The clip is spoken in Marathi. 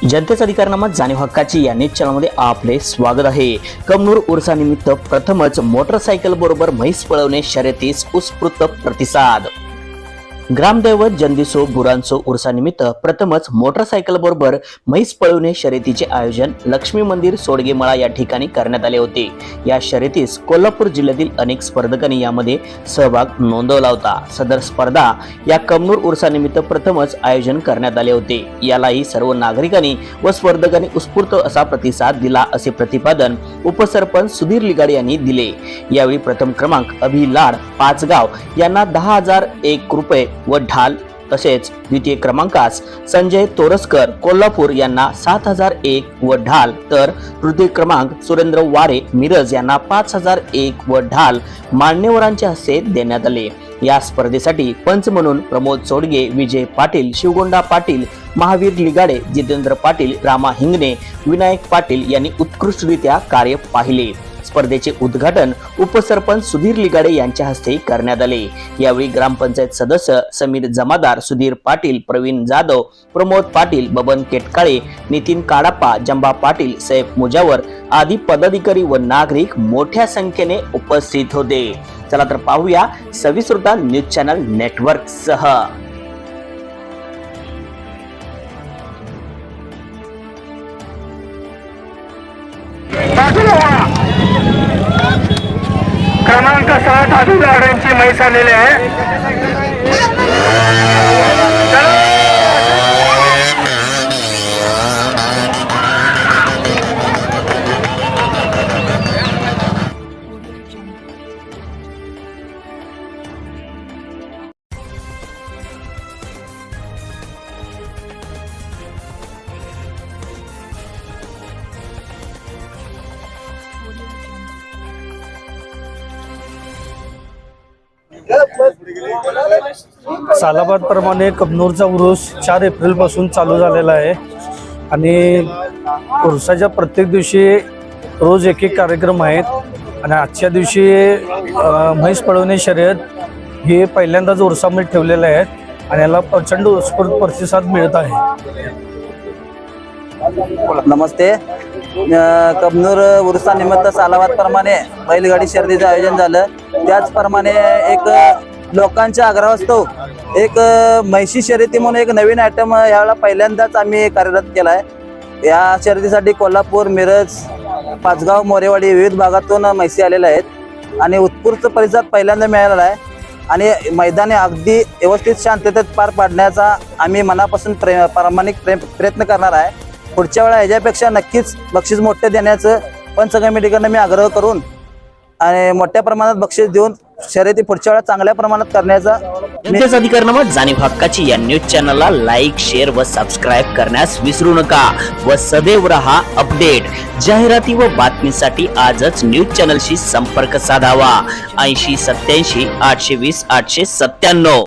जनतेचा अधिकारनामा जाणीव हक्काची या न्यूज चॅनलमध्ये आपले स्वागत आहे। कमनूर उर्सानिमित्त प्रथमच मोटरसायकल बरोबर म्हैस पळवणे शर्यतीस उत्स्फूर्त प्रतिसाद। ग्रामदैवत जंदिसो बुरांसो उर्सानिमित्त प्रथमच मोटरसायकल बरोबर म्हैस पळवणे शर्यतीचे आयोजन लक्ष्मी मंदिर सोडगेमळा या ठिकाणी करण्यात आले होते। या शर्यतीस कोल्हापूर जिल्ह्यातील अनेक स्पर्धकांनी यामध्ये सहभाग नोंदवला होता। सदर स्पर्धा या कमनूर उर्सानिमित्त प्रथमच आयोजन करण्यात आले होते। यालाही सर्व नागरिकांनी व स्पर्धकांनी उत्स्फूर्त असा प्रतिसाद दिला असे प्रतिपादन उपसरपंच सुधीर लिगाडे यांनी दिले। यावेळी प्रथम क्रमांक अभिलाड पाचगाव यांना 10,001 रुपये व ढाल, तसेच द्वितीय क्रमांकास संजय तोरसकर कोल्हापूर यांना 7,001 व ढाल, तर तृतीय क्रमांक सुरेंद्र वारे मिरज यांना 5,001 व ढाल मान्यवरांच्या हस्ते देण्यात आले। या स्पर्धेसाठी पंच म्हणून प्रमोद सोडगे, विजय पाटील, शिवगोंडा पाटील, महावीर लिगाडे, जितेंद्र पाटील, रामा हिंगणे, विनायक पाटील यांनी उत्कृष्टरित्या कार्य पाहिले। स्पर्धेचे उद्घाटन उपसरपंच सुधीर लिगाडे यांच्या हस्ते करण्यात आले। यावेळी ग्रामपंचायत सदस्य समीर जमादार, सुधीर पाटील, प्रवीण जाधव, प्रमोद पाटील, बबन केटकाळे, नितीन काडाप्पा, जंबा पाटील, सैफ मुजावर आदी पदाधिकारी व नागरिक मोठ्या संख्येने उपस्थित होते। चला तर पाहूया सविस्तर न्यूज चॅनल नेटवर्क सह। क्रमांक 7 अभिलाडांची म्हैस आलेली आहे। सालाबाद प्रमाणे कमनूरचा उरूस 4 एप्रिल पासून चालू झालेला आहे आणि उरुसाच्या प्रत्येक दिवशी रोज एक कार्यक्रम आहेत आणि आजच्या दिवशी म्हैस पळवणे शर्यत हे पहिल्यांदाच उरुसामध्ये ठेवलेले आहेत आणि याला प्रचंड उत्स्फूर्त प्रतिसाद मिळत आहे। नमस्ते। कमनूर उरुसानिमित्त सालाबाद प्रमाणे बैलगाडी शर्यतीचं आयोजन झालं। त्याचप्रमाणे एक लोकांच्या आग्रहास्तव एक म्हैशी शर्यती म्हणून एक नवीन आयटम यावेळेला पहिल्यांदाच आम्ही कार्यरत केला आहे। या शर्यतीसाठी कोल्हापूर, मिरज, पाचगाव, मोरेवाडी विविध भागातून म्हैसी आलेल्या आहेत आणि उत्स्फूर्त प्रतिसाद पहिल्यांदा मिळालेला आहे आणि मैदाने अगदी व्यवस्थित शांततेत पार पाडण्याचा आम्ही मनापासून प्रामाणिक प्रयत्न करणार आहे। पुढच्या वेळा ह्याच्यापेक्षा नक्कीच बक्षीस मोठे देण्याचं पंच कमिटीकडनं मी आग्रह करून आणि मोठ्या प्रमाणात बक्षीस देऊन शर्यती पुढच्या वेळा चांगल्या प्रमाणात करण्याचा जनतेचा अधिकारनामा जाणीव हक्काची या न्यूज चॅनलला लाईक, शेअर व सबस्क्राईब करण्यास विसरू नका व सदैव रहा अपडेट। जाहिराती व बातमीसाठी आजच न्यूज चॅनलशी संपर्क साधावा। 80 87 820 897।